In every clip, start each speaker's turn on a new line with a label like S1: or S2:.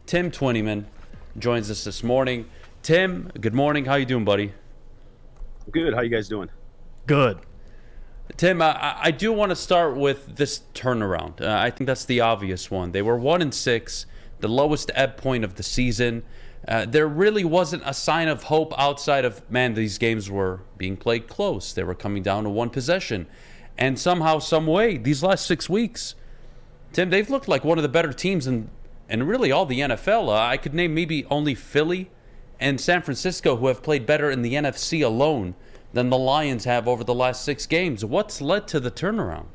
S1: Tim Twentymen joins us this morning. Tim, good morning. How you doing, buddy?
S2: Good. How you guys doing?
S3: Good.
S1: Tim, I do want to start with this turnaround. I think that's the obvious one. They were 1-6, the lowest ebb point of the season. There really wasn't a sign of hope outside of, man, these games were being played close. They were coming down to one possession. And somehow, some way, these last 6 weeks, Tim, they've looked like one of the better teams in really all the NFL. I could name maybe only Philly and San Francisco who have played better in the NFC alone than the Lions have over the last 6 games. What's led to the turnaround?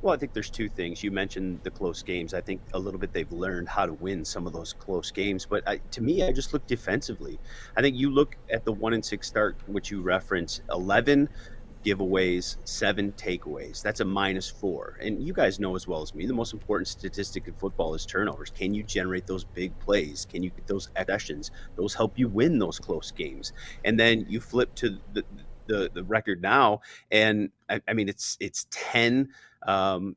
S2: Well, I think there's two things. You mentioned the close games. I think a little bit they've learned how to win some of those close games. But to me, I just look defensively. I think you look at the 1-6 start, which you reference, 11 giveaways, 7 takeaways. That's a -4. And you guys know as well as me, the most important statistic in football is turnovers. Can you generate those big plays? Can you get those possessions? Those help you win those close games. And then you flip to the record now, and I mean it's 10 10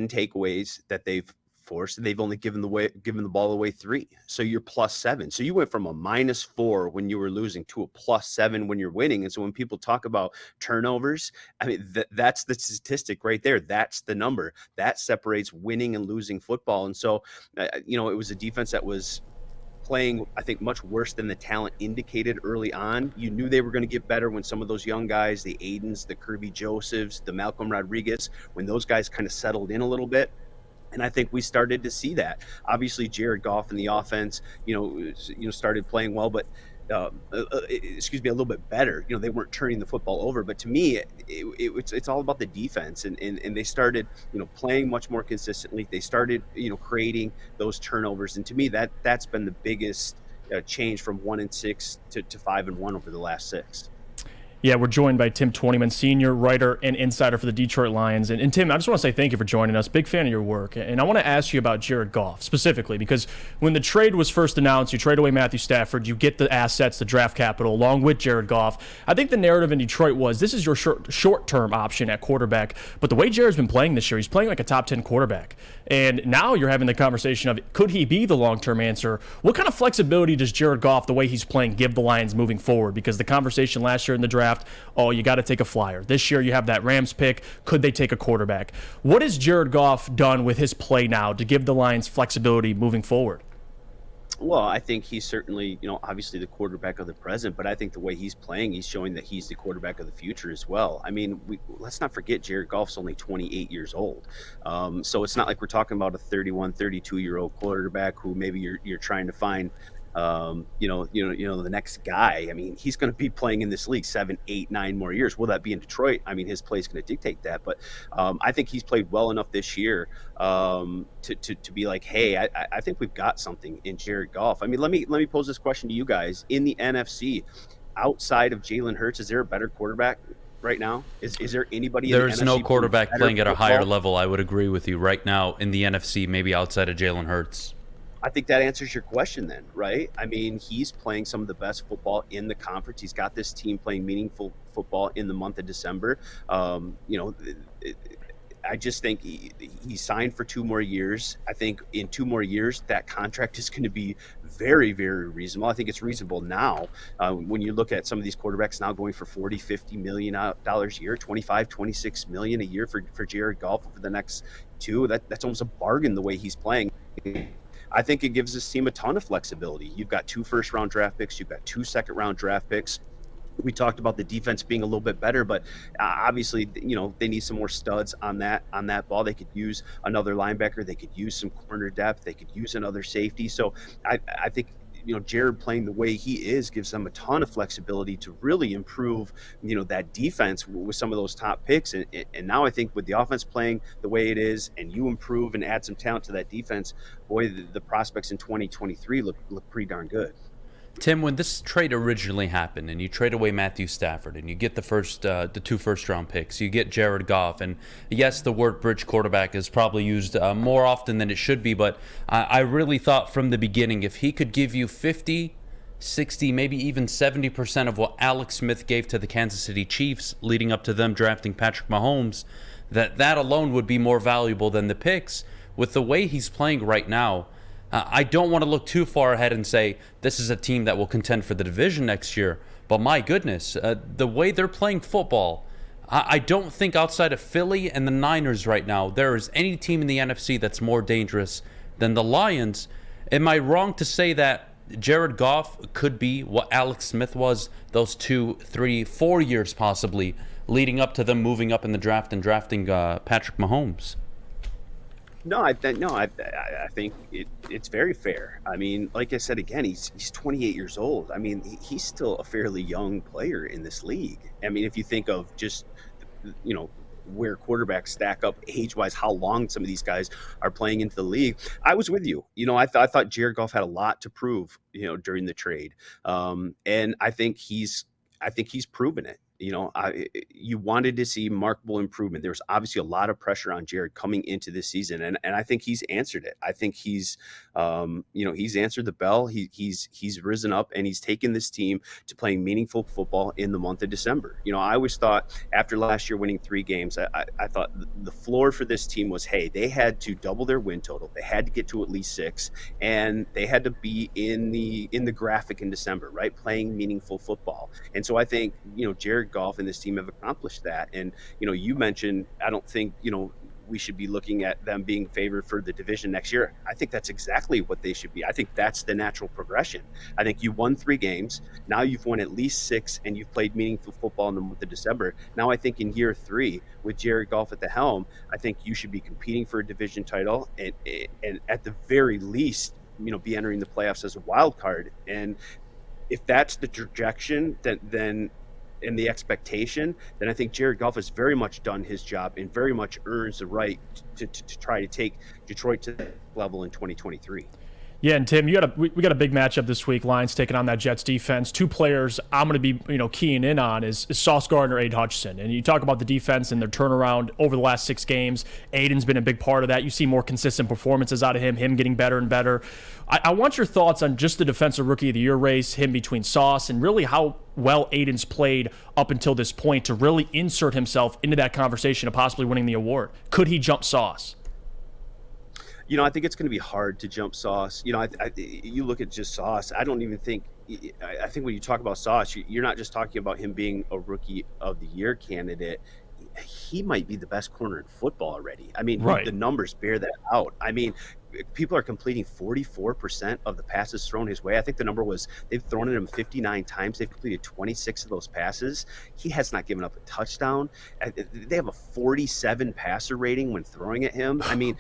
S2: takeaways that they've forced, and they've only given the ball away 3. So you're +7. So you went from a -4 when you were losing to a +7 when you're winning. And so when people talk about turnovers, I mean that's the statistic right there. That's the number that separates winning and losing football. And so it was a defense that was playing, I think, much worse than the talent indicated early on. You knew they were going to get better when some of those young guys, the Aidens, the Kirby Josephs, the Malcolm Rodriguez, when those guys kind of settled in a little bit. And I think we started to see that. Obviously, Jared Goff in the offense, started playing well, but a little bit better. They weren't turning the football over. But to me, it's all about the defense, and they started, playing much more consistently. They started, creating those turnovers, and to me, that's been the biggest change from 1-6 to 5-1 over the last 6.
S3: Yeah, we're joined by Tim Twentymen, senior writer and insider for the Detroit Lions. And Tim, I just want to say thank you for joining us. Big fan of your work. And I want to ask you about Jared Goff specifically, because when the trade was first announced, you trade away Matthew Stafford, you get the assets, the draft capital, along with Jared Goff. I think the narrative in Detroit was this is your short-term option at quarterback. But the way Jared's been playing this year, he's playing like a top 10 quarterback. And now you're having the conversation of, could he be the long-term answer? What kind of flexibility does Jared Goff, the way he's playing, give the Lions moving forward? Because the conversation last year in the draft, you got to take a flyer. This year you have that Rams pick. Could they take a quarterback? What has Jared Goff done with his play now to give the Lions flexibility moving forward?
S2: Well, I think he's certainly, obviously the quarterback of the present, but I think the way he's playing, he's showing that he's the quarterback of the future as well. I mean, let's not forget Jared Goff's only 28 years old. So it's not like we're talking about a 31, 32-year-old quarterback who maybe you're trying to find the next guy. I mean, he's going to be playing in this league 7, 8, 9 more years. Will that be in Detroit? I mean, his play is going to dictate that. But I think he's played well enough this year to be like, hey, I think we've got something in Jared Goff. I mean, let me pose this question to you guys. In the NFC, outside of Jalen Hurts, is there a better quarterback right now? Is there anybody?
S1: There's
S2: in the NFC
S1: no quarterback playing at a
S2: football?
S1: higher level. I would agree with you right now in the NFC, maybe outside of Jalen Hurts.
S2: I think that answers your question then, right? I mean, he's playing some of the best football in the conference. He's got this team playing meaningful football in the month of December. I just think he signed for 2 more years. I think in 2 more years, that contract is going to be very, very reasonable. I think it's reasonable now. When you look at some of these quarterbacks now going for $40, $50 million a year, $25, $26 million a year for Jared Goff over the next 2, that's almost a bargain the way he's playing. I think it gives this team a ton of flexibility. You've got 2 first-round draft picks. You've got 2 second-round draft picks. We talked about the defense being a little bit better, but obviously, they need some more studs on that ball. They could use another linebacker. They could use some corner depth. They could use another safety. So I think Jared playing the way he is gives them a ton of flexibility to really improve, that defense with some of those top picks. And now I think with the offense playing the way it is, and you improve and add some talent to that defense, boy, the prospects in 2023 look pretty darn good.
S1: Tim, when this trade originally happened and you trade away Matthew Stafford and you get the 2 first-round picks, you get Jared Goff, and yes, the word bridge quarterback is probably used more often than it should be, but I really thought from the beginning if he could give you 50, 60, maybe even 70% of what Alex Smith gave to the Kansas City Chiefs leading up to them drafting Patrick Mahomes, that alone would be more valuable than the picks. with the way he's playing right now, I don't want to look too far ahead and say this is a team that will contend for the division next year. But my goodness, the way they're playing football, I don't think outside of Philly and the Niners right now, there is any team in the NFC that's more dangerous than the Lions. Am I wrong to say that Jared Goff could be what Alex Smith was those 2, 3, 4 years possibly leading up to them moving up in the draft and drafting Patrick Mahomes?
S2: No, I think it's very fair. I mean, like I said again, he's 28 years old. I mean, he's still a fairly young player in this league. I mean, if you think of just where quarterbacks stack up age-wise, how long some of these guys are playing into the league, I was with you. I thought Jared Goff had a lot to prove, during the trade, and I think he's proven it. You wanted to see markable improvement. There's obviously a lot of pressure on Jared coming into this season, and I think he's answered it. I think he's answered the bell. He's risen up, and he's taken this team to playing meaningful football in the month of December. I always thought after last year winning 3 games, I thought the floor for this team was, hey, they had to double their win total. They had to get to at least 6, and they had to be in the graphic in December, right? Playing meaningful football. And so I think, Jared Goff and this team have accomplished that. And, you mentioned, I don't think, we should be looking at them being favored for the division next year. I think that's exactly what they should be. I think that's the natural progression. I think you won 3 games. Now you've won at least 6, and you've played meaningful football in the month of December. Now I think in year 3, with Jared Goff at the helm, I think you should be competing for a division title, and at the very least, be entering the playoffs as a wild card. And if that's the trajectory, then and the expectation, then I think Jared Goff has very much done his job and very much earns the right to try to take Detroit to that level in 2023.
S3: Yeah, and Tim, we got a big matchup this week. Lions taking on that Jets defense. 2 players I'm going to be keying in on is Sauce Gardner, Aiden Hutchinson. And you talk about the defense and their turnaround over the last 6 games. Aiden's been a big part of that. You see more consistent performances out of him getting better and better. I want your thoughts on just the Defensive Rookie of the Year race, him between Sauce, and really how well Aiden's played up until this point to really insert himself into that conversation of possibly winning the award. Could he jump Sauce?
S2: I think it's going to be hard to jump Sauce. You look at just Sauce. I don't even think. I think when you talk about Sauce, you're not just talking about him being a Rookie of the Year candidate. He might be the best corner in football already. I mean, right. The numbers bear that out. I mean, people are completing 44% of the passes thrown his way. I think the number was they've thrown at him 59 times. They've completed 26 of those passes. He has not given up a touchdown. They have a 47 passer rating when throwing at him. I mean,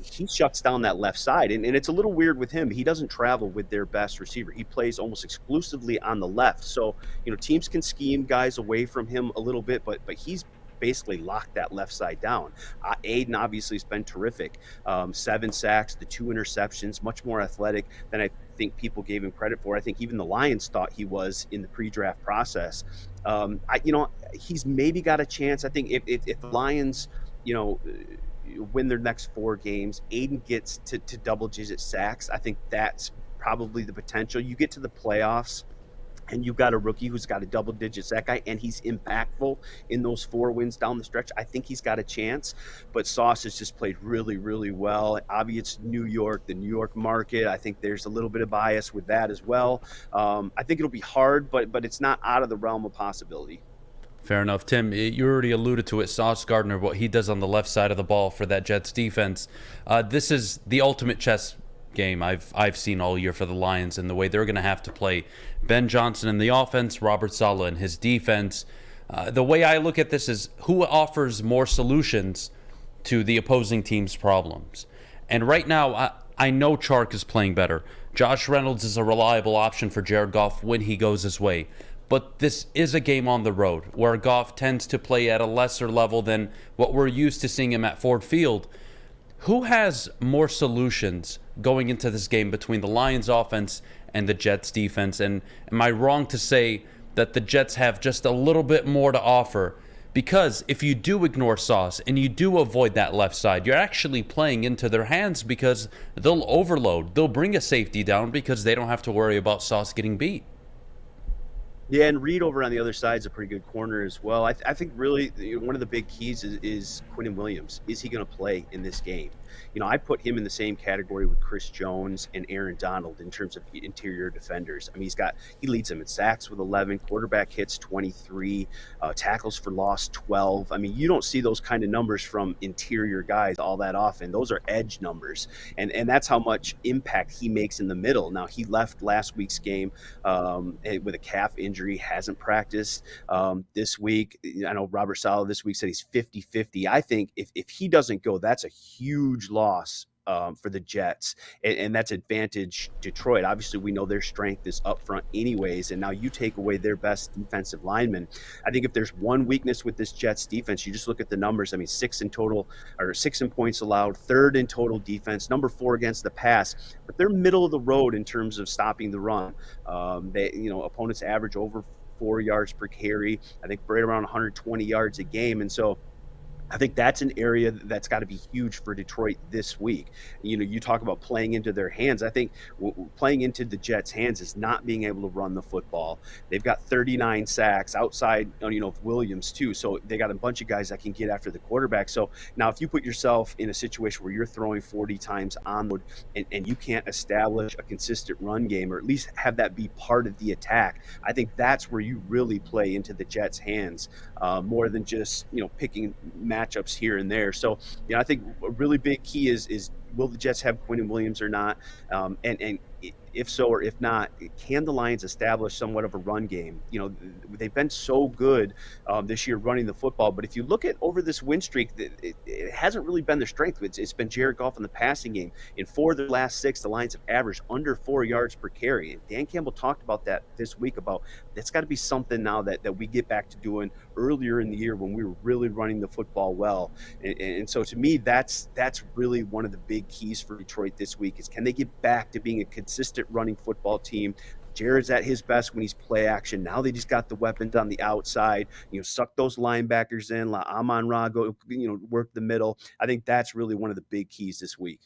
S2: he shuts down that left side. And it's a little weird with him. He doesn't travel with their best receiver. He plays almost exclusively on the left. So, teams can scheme guys away from him a little bit, but he's basically locked that left side down. Aiden obviously has been terrific. 7 sacks, the 2 interceptions, much more athletic than I think people gave him credit for. I think even the Lions thought he was in the pre-draft process. He's maybe got a chance. I think if the Lions, win their next 4 games, Aiden gets to double-digit sacks, I think that's probably the potential. You get to the playoffs, and you've got a rookie who's got a double-digit sack guy, and he's impactful in those 4 wins down the stretch. I think he's got a chance, but Sauce has just played really, really well. Obviously, it's New York, the New York market. I think there's a little bit of bias with that as well. I think it'll be hard, but it's not out of the realm of possibility.
S1: Fair enough. Tim, you already alluded to it, Sauce Gardner, what he does on the left side of the ball for that Jets defense. This is the ultimate chess game I've seen all year for the Lions, and the way they're going to have to play Ben Johnson in the offense, Robert Saleh in his defense. The way I look at this is who offers more solutions to the opposing team's problems. And right now, I know Chark is playing better. Josh Reynolds is a reliable option for Jared Goff when he goes his way. But this is a game on the road where Goff tends to play at a lesser level than what we're used to seeing him at Ford Field. Who has more solutions going into this game between the Lions offense and the Jets defense? And am I wrong to say that the Jets have just a little bit more to offer? Because if you do ignore Sauce and you do avoid that left side, you're actually playing into their hands because they'll overload. They'll bring a safety down because they don't have to worry about Sauce getting beat.
S2: Yeah, and Reed over on the other side is a pretty good corner as well. I think really one of the big keys is Quinnen Williams. Is he going to play in this game? I put him in the same category with Chris Jones and Aaron Donald in terms of interior defenders. I mean, he leads them in sacks with 11, quarterback hits 23, tackles for loss 12. I mean, you don't see those kind of numbers from interior guys all that often. Those are edge numbers, and that's how much impact he makes in the middle. Now, he left last week's game with a calf injury, hasn't practiced this week. I know Robert Saleh this week said he's 50-50. I think if he doesn't go, that's a huge loss for the Jets, and that's advantage Detroit. Obviously, we know their strength is up front anyways, and now you take away their best defensive lineman. I think if there's one weakness with this Jets defense, you just look at the numbers. I mean, 6 in points allowed, 3rd in total defense, number 4 against the pass, but they're middle of the road in terms of stopping the run. Opponents average over 4 yards per carry. I think right around 120 yards a game, and so I think that's an area that's got to be huge for Detroit this week. You talk about playing into their hands. I think playing into the Jets' hands is not being able to run the football. They've got 39 sacks outside, of Williams too. So they got a bunch of guys that can get after the quarterback. So now if you put yourself in a situation where you're throwing 40 times onward and you can't establish a consistent run game, or at least have that be part of the attack, I think that's where you really play into the Jets' hands more than just, picking matchups here and there. So, I think a really big key is will the Jets have Quinnen Williams or not? And if so or if not, can the Lions establish somewhat of a run game? They've been so good this year running the football, but if you look at over this win streak, it hasn't really been their strength. It's been Jared Goff in the passing game. In 4 of their last 6, the Lions have averaged under 4 yards per carry. And Dan Campbell talked about that this week, about that's got to be something now that we get back to doing earlier in the year when we were really running the football well. And so to me, that's really one of the big keys for Detroit this week is, can they get back to being a consistent running football team? Jared's at his best when he's play action. Now they just got the weapons on the outside. Suck those linebackers in. Let Amon-Ra go, work the middle. I think that's really one of the big keys this week.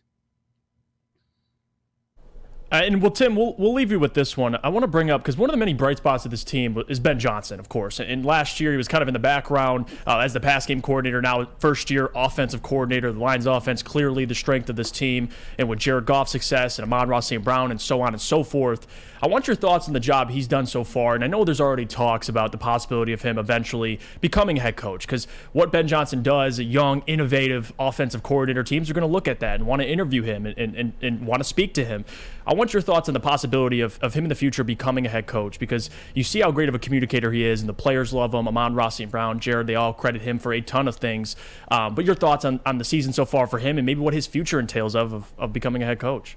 S3: Tim, we'll leave you with this one. I want to bring up, because one of the many bright spots of this team is Ben Johnson, of course. And last year, he was kind of in the background as the pass game coordinator. Now, first-year offensive coordinator. The Lions offense, clearly the strength of this team. And with Jared Goff's success and Amon-Ra St. Brown and so on and so forth, I want your thoughts on the job he's done so far. And I know there's already talks about the possibility of him eventually becoming a head coach, because what Ben Johnson does, a young, innovative offensive coordinator, teams are going to look at that and want to interview him and want to speak to him. I want your thoughts on the possibility of him in the future becoming a head coach, because you see how great of a communicator he is, and the players love him. Amon-Ra St. Brown, Jared, they all credit him for a ton of things. But your thoughts on the season so far for him, and maybe what his future entails of becoming a head coach.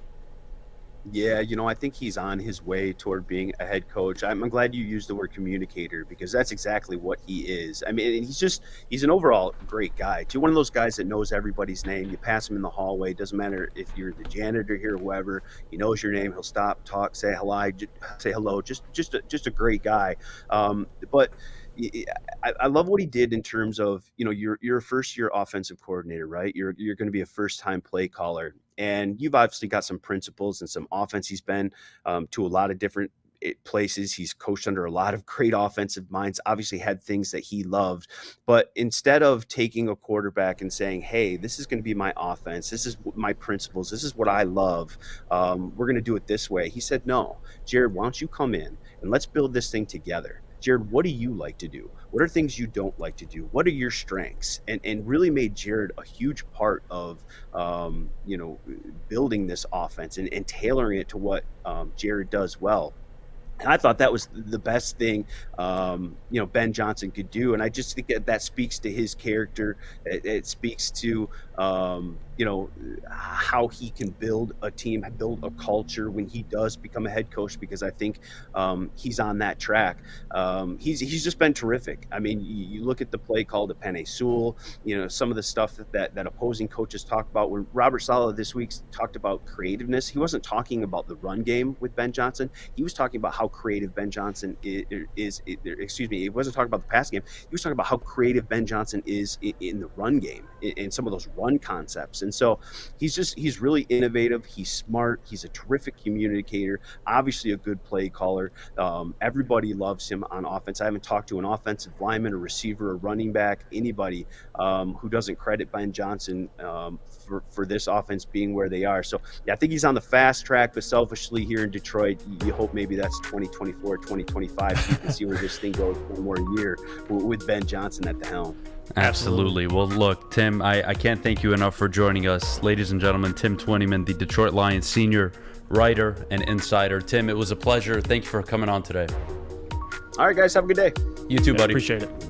S2: Yeah, I think he's on his way toward being a head coach. I'm glad you used the word communicator, because that's exactly what he is. I mean, he's an overall great guy, too. One of those guys that knows everybody's name. You pass him in the hallway, doesn't matter if you're the janitor here or whoever, he knows your name. He'll stop, talk, say hello. Just a great guy. But I love what he did in terms of, you're a first-year offensive coordinator, right? You're going to be a first-time play caller, and you've obviously got some principles and some offense. He's been to a lot of different places. He's coached under a lot of great offensive minds, obviously had things that he loved. But instead of taking a quarterback and saying, hey, this is going to be my offense, this is my principles, this is what I love, we're going to do it this way. He said, no, Jared, why don't you come in and let's build this thing together. Jared, what do you like to do? What are things you don't like to do? What are your strengths? And really made Jared a huge part of, building this offense and tailoring it to what Jared does well. And I thought that was the best thing, Ben Johnson could do. And I just think that speaks to his character. It speaks to, how he can build a team, build a culture when he does become a head coach, because I think he's on that track. He's just been terrific. I mean, you look at the play call to Penei Sewell, some of the stuff that opposing coaches talk about. When Robert Saleh this week talked about creativeness, he wasn't talking about the run game with Ben Johnson. He was talking about how how creative Ben Johnson is. Excuse me, he wasn't talking about the pass game. He was talking about how creative Ben Johnson is in the run game, in some of those run concepts. And so he's really innovative. He's smart. He's a terrific communicator. Obviously a good play caller. Everybody loves him on offense. I haven't talked to an offensive lineman, a receiver, a running back, anybody who doesn't credit Ben Johnson for this offense being where they are. So yeah, I think he's on the fast track, but selfishly here in Detroit, you hope maybe that's 2024, 2025, so you can see where this thing goes one more year with Ben Johnson at the helm.
S1: Absolutely. Well, look, Tim, I can't thank you enough for joining us. Ladies and gentlemen, Tim Twentymen, the Detroit Lions senior writer and insider. Tim, it was a pleasure. Thank you for coming on today.
S2: All right, guys, have a good day.
S1: You too, buddy.
S3: Appreciate it.